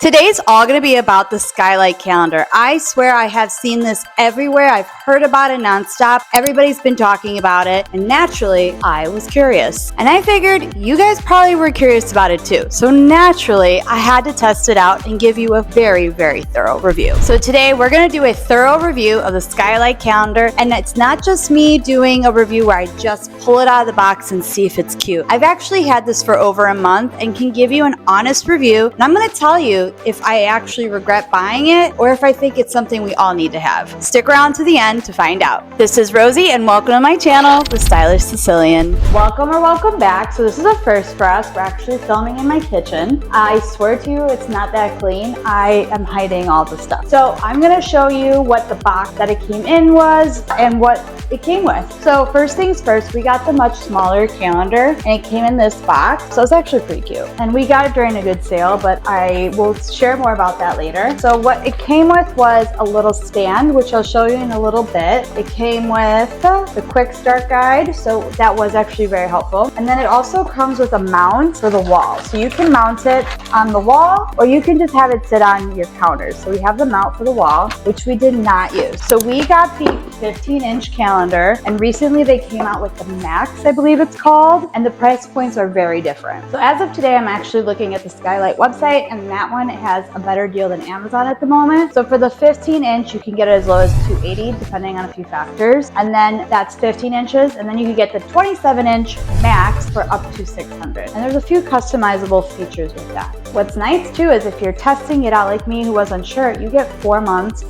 Today's all going to be about the Skylight Calendar. I swear I have seen this everywhere. I've heard about it nonstop. Everybody's been talking about it. And naturally, I was curious. And I figured you guys probably were curious about it too. So naturally, I had to test it out and give you a very, very thorough review. So today we're going to do a thorough review of the Skylight Calendar. And it's not just me doing a review where I just pull it out of the box and see if it's cute. I've actually had this for over a month and can give you an honest review. And I'm going to tell you if I actually regret buying it or if I think it's something we all need to have. Stick around to the end to find out. This is Rosie and welcome to my channel, The Stylish Sicilian. Welcome or welcome back. So this is a first for us. We're actually filming in my kitchen. I swear to you, it's not that clean. I am hiding all the stuff. So I'm going to show you what the box that it came in was and what it came with. So first things first, we got the much smaller calendar and it came in this box. So it's actually pretty cute. And we got it during a good sale, but I will share more about that later. So what it came with was a little stand, which I'll show you in a little bit. It came with the quick start guide. So that was actually very helpful. And then it also comes with a mount for the wall. So you can mount it on the wall or you can just have it sit on your counters. So we have the mount for the wall, which we did not use. So we got the 15-inch calendar and recently they came out with the Max, I believe it's called, and the price points are very different. So as of today, I'm actually looking at the Skylight website and that one has a better deal than Amazon at the moment. So for the 15-inch, you can get it as low as $280 depending on a few factors. And then that's 15 inches. And then you can get the 27-inch Max for up to $600. And there's a few customizable features with that. What's nice too is if you're testing it out like me who was unsure, you get 4 months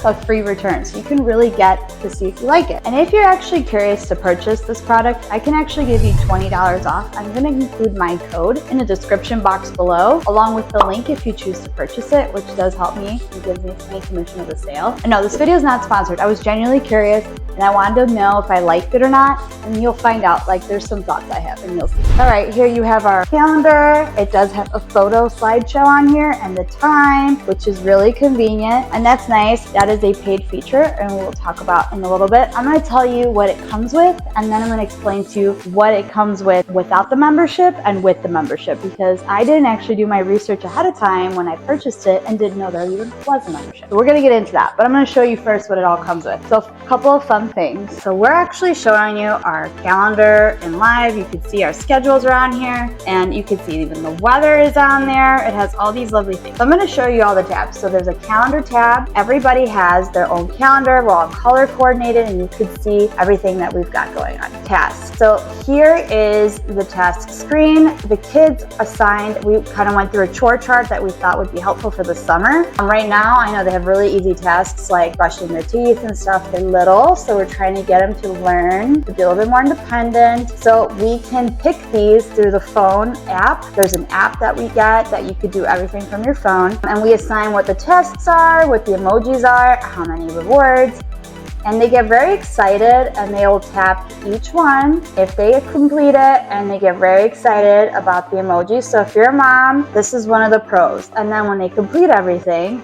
of free returns. So you can really get to see if you like it. And if you're actually curious to purchase this product, I can actually give you $20 off. I'm going to include my code in the description box below, along with the link if you choose to purchase it, which does help me and gives me any commission of the sale. And no, this video is not sponsored. I was genuinely curious and I wanted to know if I liked it or not. And you'll find out, like there's some thoughts I have and you'll see. All right, here you have our calendar. It does have a photo slideshow on here and the time, which is really convenient. And that's nice. That is a paid feature and we'll talk about in a little bit. I'm going to tell you what it comes with and then I'm going to explain to you what it comes with without the membership and with the membership, because I didn't actually do my research ahead of time when I purchased it and didn't know there even was a membership. So we're going to get into that, but I'm going to show you first what it all comes with. So a couple of fun things. So we're actually showing you our calendar in live. You can see our schedules are on here and you can see even the weather is on there. It has all these lovely things. So I'm going to show you all the tabs. So there's a calendar tab. Everybody has their own calendar. We're all color coordinated and you can see everything that we've got going on. Tasks. So here is the task screen. The kids assigned, we kind of went through a chore chart that we thought would be helpful for the summer. Right now, I know they have really easy tasks like brushing their teeth and stuff. They're little, so we're trying to get them to learn to be a little bit more independent. So we can pick these through the phone app. There's an app that we get that you could do everything from your phone. And we assign what the tasks are, what the emojis are, how many rewards. And they get very excited and they will tap each one if they complete it, and they get very excited about the emojis. So if you're a mom, this is one of the pros. And then when they complete everything,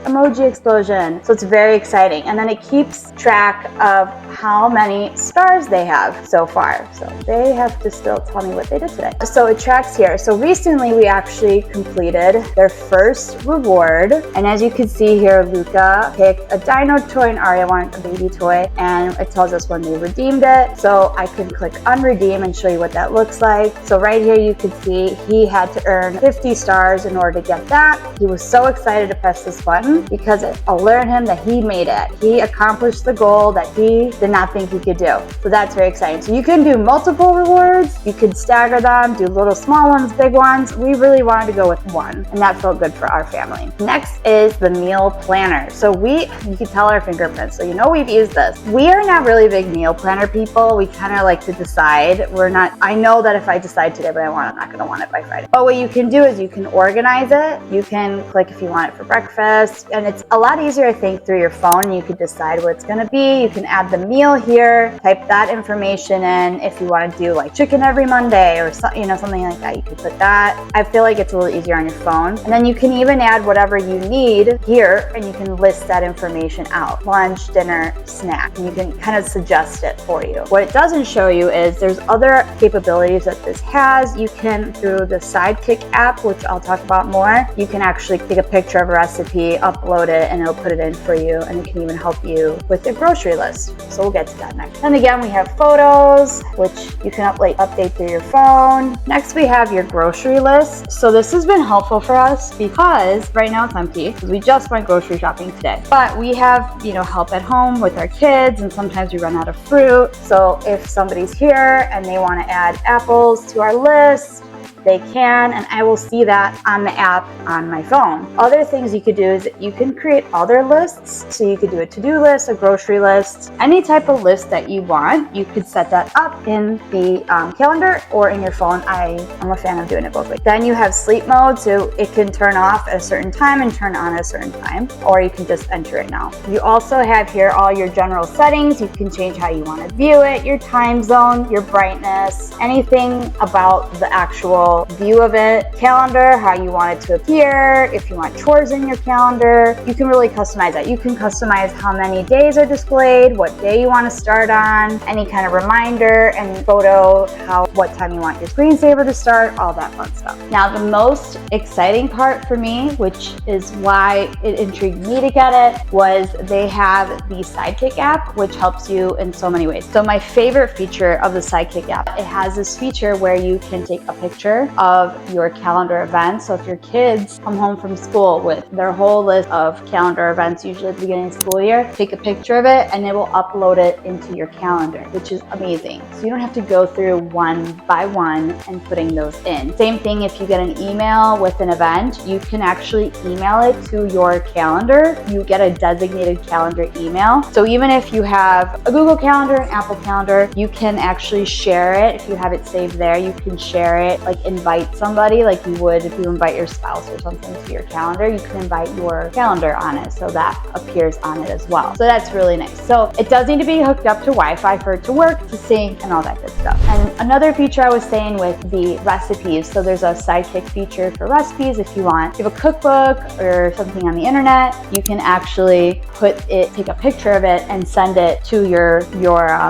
emoji explosion. So it's very exciting. And then it keeps track of how many stars they have so far. So they have to still tell me what they did today. So it tracks here. So recently we actually completed their first reward. And as you can see here, Luca picked a dino toy and Aria wanted a baby toy. And it tells us when they redeemed it. So I can click unredeem and show you what that looks like. So right here you can see he had to earn 50 stars in order to get that. He was so excited to press this button because it alerted him that he made it. He accomplished the goal that he did not think he could do. So that's very exciting. So you can do multiple rewards. You could stagger them, do little small ones, big ones. We really wanted to go with one and that felt good for our family. Next is the meal planner. So you can tell our fingerprints. So you know we've used this. We are not really big meal planner people. We kind of like to decide. I know that if I decide today what I want, I'm not going to want it by Friday. But what you can do is you can organize it. You can click if you want it for breakfast, list, and it's a lot easier, I think, through your phone, and you can decide what it's going to be. You can add the meal here, type that information in. If you want to do like chicken every Monday or something like that, you can put that. I feel like it's a little easier on your phone. And then you can even add whatever you need here, and you can list that information out: lunch, dinner, snack. And you can kind of suggest it for you. What it doesn't show you is there's other capabilities that this has. You can, through the Sidekick app, which I'll talk about more, you can actually take a picture of a recipe, upload it, and it'll put it in for you, and it can even help you with your grocery list. So we'll get to that next. And again, we have photos, which you can update through your phone. Next, we have your grocery list. So this has been helpful for us because right now it's empty because we just went grocery shopping today. But we have, help at home with our kids, and sometimes we run out of fruit. So if somebody's here and they want to add apples to our list, they can, and I will see that on the app on my phone. Other things you could do is that you can create other lists. So you could do a to-do list, a grocery list, any type of list that you want. You could set that up in the calendar or in your phone. I'm a fan of doing it both ways. Then you have sleep mode, so it can turn off at a certain time and turn on at a certain time, or you can just enter it now. You also have here all your general settings. You can change how you want to view it, your time zone, your brightness, anything about the actual view of it, calendar, how you want it to appear, if you want chores in your calendar. You can really customize that. You can customize how many days are displayed, what day you want to start on, any kind of reminder and photo, what time you want your screensaver to start, all that fun stuff. Now, the most exciting part for me, which is why it intrigued me to get it, was they have the Sidekick app, which helps you in so many ways. So my favorite feature of the Sidekick app, it has this feature where you can take a picture of your calendar events. So if your kids come home from school with their whole list of calendar events, usually at the beginning of the school year, take a picture of it and it will upload it into your calendar, which is amazing. So you don't have to go through one by one and putting those in. Same thing if you get an email with an event, you can actually email it to your calendar. You get a designated calendar email. So even if you have a Google Calendar, an Apple Calendar, you can actually share it. If you have it saved there, you can share it, like invite somebody like you would if you invite your spouse or something to your calendar. You can invite your calendar on it, so that appears on it as well. So that's really nice. So it does need to be hooked up to Wi-Fi for it to work, to sync, and all that good stuff. And another feature I was saying with the recipes, so there's a Sidekick feature for recipes. If you have a cookbook or something on the internet, you can actually take a picture of it and send it to your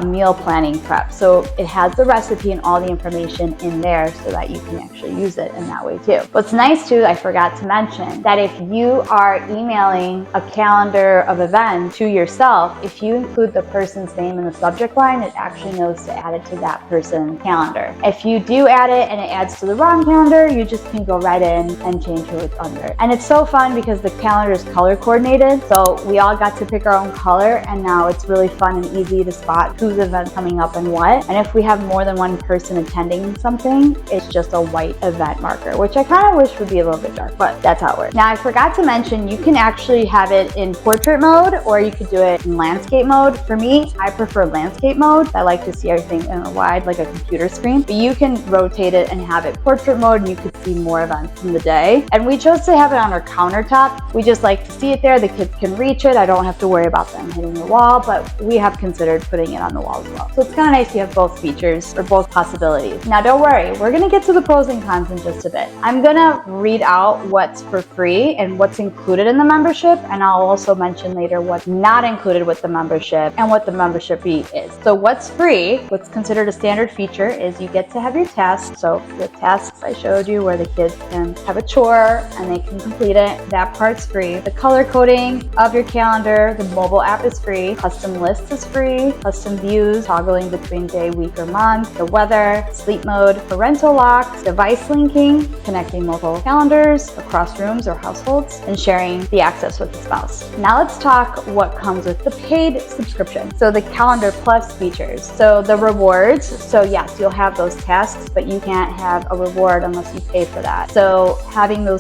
meal planning prep. So it has the recipe and all the information in there so that you can actually use it in that way too. What's nice too, I forgot to mention, that if you are emailing a calendar of events to yourself, if you include the person's name in the subject line, it actually knows to add it to that person's calendar. If you do add it and it adds to the wrong calendar, you just can go right in and change who it's under. And it's so fun because the calendar is color coordinated, so we all got to pick our own color, and now it's really fun and easy to spot whose event coming up and what. And if we have more than one person attending something, it's just a white event marker, which I kind of wish would be a little bit dark, but that's how it works. Now, I forgot to mention, you can actually have it in portrait mode, or you could do it in landscape mode. For me, I prefer landscape mode. I like to see everything in a wide, like a computer screen, but you can rotate it and have it portrait mode, and you could see more events in the day. And we chose to have it on our countertop. We just like to see it there. The kids can reach it. I don't have to worry about them hitting the wall, but we have considered putting it on the wall as well. So it's kind of nice you have both features, or both possibilities. Now, don't worry, we're gonna get to the pros and cons in just a bit. I'm gonna read out what's for free and what's included in the membership, and I'll also mention later what's not included with the membership and what the membership fee is. So what's free, what's considered a standard feature, is you get to have your tasks. So the tasks I showed you where the kids can have a chore and they can complete it, that part's free. The color coding of your calendar, the mobile app is free. Custom lists is free. Custom views, toggling between day, week, or month. The weather, sleep mode, parental locks, device linking, connecting multiple calendars across rooms or households, and sharing the access with the spouse. Now let's talk what comes with the paid subscription. So the Calendar Plus features. So the rewards. So yes, you'll have those tasks, but you can't have a reward unless you pay for that. So having the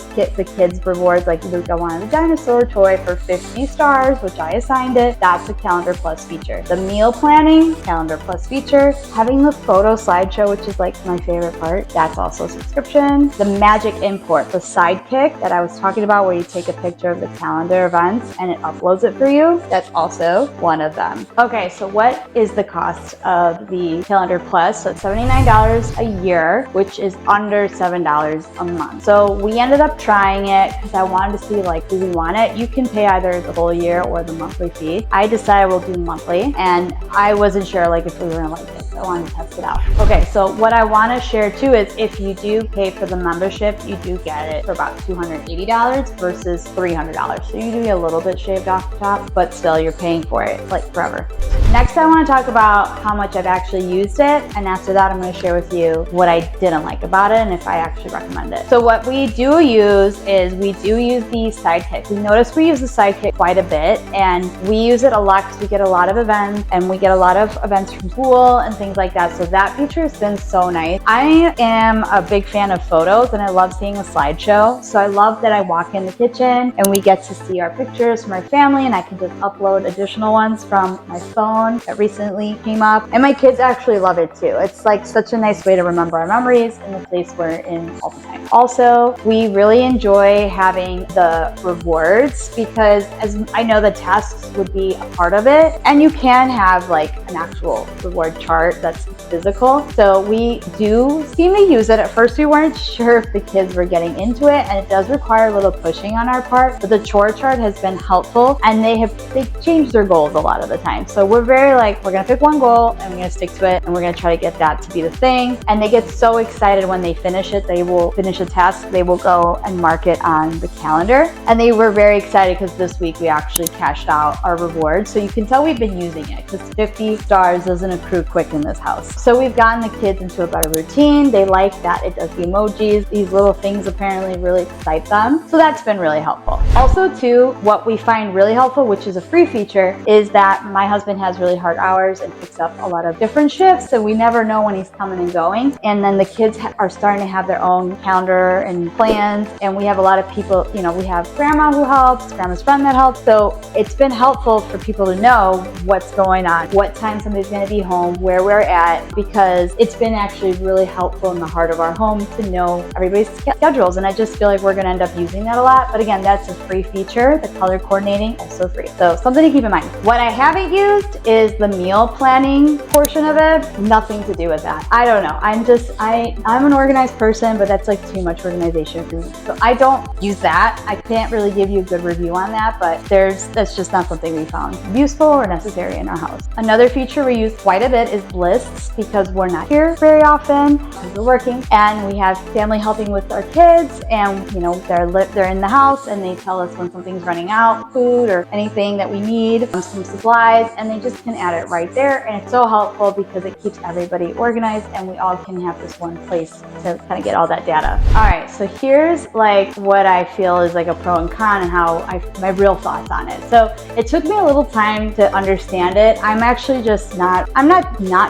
kids rewards, like Luca wanted a dinosaur toy for 50 stars, which I assigned it, that's a Calendar Plus feature. The meal planning, Calendar Plus feature. Having the photo slideshow, which is like my favorite part, that's also a subscription. The magic import, the Sidekick that I was talking about, where you take a picture of the calendar events and it uploads it for you, that's also one of them. Okay, so what is the cost of the Calendar Plus? So it's $79 a year, which is under $7 a month. So we ended up trying it because I wanted to see, like, do we want it? You can pay either the whole year or the monthly fee. I decided we'll do monthly, and I wasn't sure like if we were gonna like it, so I wanted to test it out. Okay, so what I want to share too is if you do pay for the membership, you do get it for about $280 versus $300. So you do get a little bit shaved off the top, but still you're paying for it like forever. Next, I want to talk about how much I've actually used it, and after that I'm going to share with you what I didn't like about it and if I actually recommend it. So what we do use is we do use the Sidekick. We notice we use the Sidekick quite a bit, and we use it a lot because we get a lot of events, and we get a lot of events from school and things like that. So that feature has been so nice. I am a big fan of photos, and I love seeing a slideshow. So I love that I walk in the kitchen and we get to see our pictures from our family, and I can just upload additional ones from my phone that recently came up. And my kids actually love it too. It's like such a nice way to remember our memories in the place we're in all the time. Also, we really enjoy having the rewards because, as I know, the tasks would be a part of it, and you can have like an actual reward chart that's physical. So we do seem to use it. At first we weren't sure if the kids were getting into it, and it does require a little pushing on our part, but the chore chart has been helpful, and they've changed their goals a lot of the time. So we're very like, we're gonna pick one goal and we're gonna stick to it, and we're gonna try to get that to be the thing. And they get so excited when they finish it. They will finish a task, they will go and mark it on the calendar. And they were very excited because this week we actually cashed out our reward. So you can tell we've been using it because 50 stars doesn't accrue quick in this house. So we've gotten the kids into a better routine. They like that it does the emojis. These little things apparently really excite them. So that's been really helpful. Also too, what we find really helpful, which is a free feature, is that my husband has really hard hours and picks up a lot of different shifts. So we never know when he's coming and going. And then the kids are starting to have their own calendar and plans. And we have a lot of people, you know, we have grandma who helps, grandma's friend that helps. So it's been helpful for people to know what's going on, what time somebody's going to be home, where we're at, because it's been actually really helpful in the heart of our home to know everybody's schedules. And I just feel like we're going to end up using that a lot. But again, that's a free feature. The color coordinating, also free. So something to keep in mind. What I haven't used is the meal planning portion of it. Nothing to do with that. I don't know. I'm an organized person, but that's like too much organization for me. So I don't use that. I can't really give you a good review on that, but that's just not something we found useful or necessary in our house. Another feature we use quite a bit is lists, because we're not here very often because we're working, and we have family helping with our kids, and you know, they're in the house and they tell us when something's running out, food or anything that we need, some supplies, and they just can add it right there. And it's so helpful because it keeps everybody organized, and we all can have this one place to kind of get all that data. All right, so here's like what I feel is like a pro and con, and how my real thoughts on it. So it took me a little time to understand it. I'm actually just not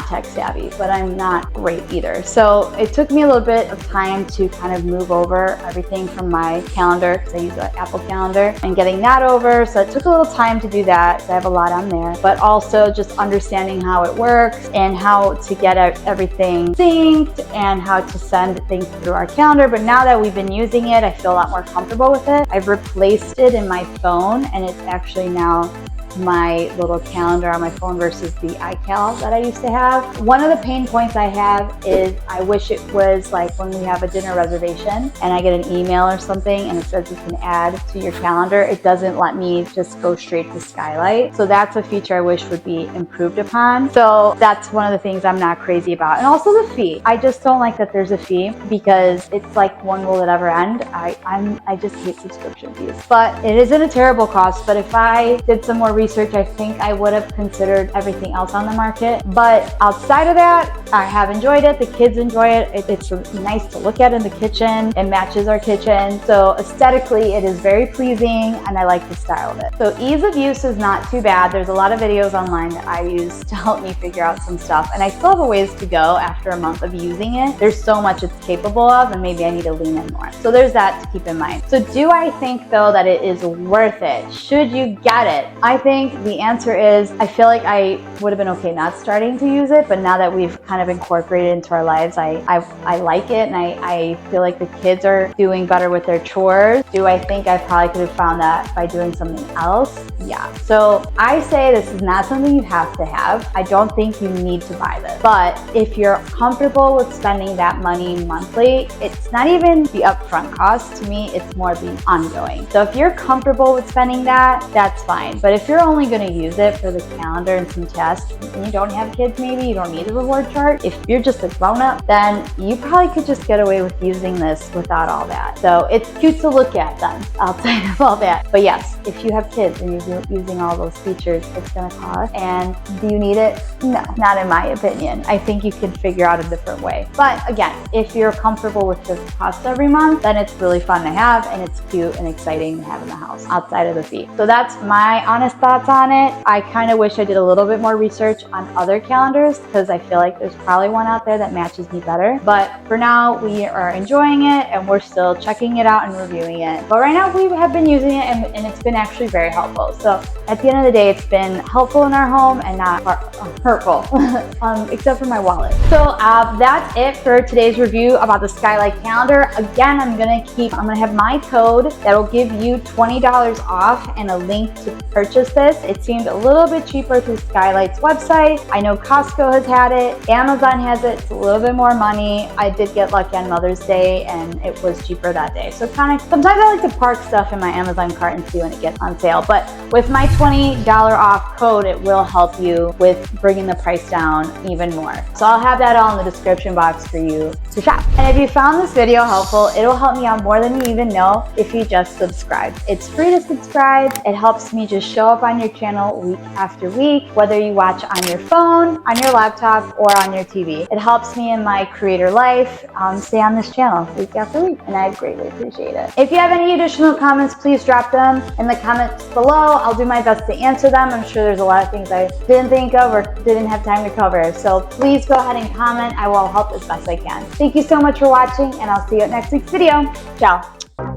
tech savvy, but I'm not great either. So it took me a little bit of time to kind of move over everything from my calendar, because I use an Apple Calendar, and getting that over. So it took a little time to do that. So I have a lot on there, but also just understanding how it works and how to get everything synced and how to send things through our calendar. But now that we've been using it, I feel a lot more comfortable with it. I've replaced it in my phone, and it's actually now my little calendar on my phone versus the iCal that I used to have. One of the pain points I have is I wish it was like when we have a dinner reservation and I get an email or something and it says you can add to your calendar. It doesn't let me just go straight to Skylight. So that's a feature I wish would be improved upon. So that's one of the things I'm not crazy about. And also the fee. I just don't like that there's a fee, because it's like, when will it ever end? I just hate subscription fees. But it isn't a terrible cost. But if I did some more research, I think I would have considered everything else on the market. But outside of that, I have enjoyed it. The kids enjoy it. It's nice to look at in the kitchen. It matches our kitchen. So aesthetically, it is very pleasing, and I like the style of it. So ease of use is not too bad. There's a lot of videos online that I use to help me figure out some stuff, and I still have a ways to go after a month of using it. There's so much it's capable of, and maybe I need to lean in more. So there's that to keep in mind. So do I think though that it is worth it? Should you get it? I think think the answer is I feel like I would have been okay not starting to use it, but now that we've kind of incorporated it into our lives, I like it, and I feel like the kids are doing better with their chores. Do I think I probably could have found that by doing something else? Yeah. So I say this is not something you have to have. I don't think you need to buy this, but if you're comfortable with spending that money monthly, it's not even the upfront cost. To me, it's more the ongoing. So if you're comfortable with spending that, that's fine. But if you're only going to use it for the calendar and some tests, and you don't have kids, maybe you don't need a reward chart. If you're just a grown-up, then you probably could just get away with using this without all that. So it's cute to look at then, outside of all that. But yes, if you have kids and you're using all those features, it's going to cost. And do you need it? No, not in my opinion. I think you could figure out a different way. But again, if you're comfortable with the cost every month, then it's really fun to have, and it's cute and exciting to have in the house outside of the fee. So that's my honest thoughts on it. I kind of wish I did a little bit more research on other calendars, because I feel like there's probably one out there that matches me better. But for now, we are enjoying it, and we're still checking it out and reviewing it. But right now, we have been using it, and it's been actually very helpful. So at the end of the day, it's been helpful in our home and not hurtful, except for my wallet. So that's it for today's review about the Skylight Calendar. Again, I'm gonna have my code that will give you $20 off and a link to purchase this. It seemed a little bit cheaper through Skylight's website. I know Costco has had it, Amazon has it. It's a little bit more money. I did get lucky on Mother's Day, and it was cheaper that day. So sometimes I like to park stuff in my Amazon cart and see when it gets on sale. But with my $20 off code, it will help you with bringing the price down even more. So I'll have that all in the description box for you to shop. And if you found this video helpful, it'll help me out more than you even know if you just subscribe. It's free to subscribe. It helps me just show up on your channel week after week, whether you watch on your phone, on your laptop, or on your TV. It helps me in my creator life stay on this channel week after week, and I greatly appreciate it. If you have any additional comments, please drop them in the comments below. I'll do my best to answer them. I'm sure there's a lot of things I didn't think of or didn't have time to cover. So please go ahead and comment. I will help as best I can. Thank you so much for watching, and I'll see you at next week's video. Ciao.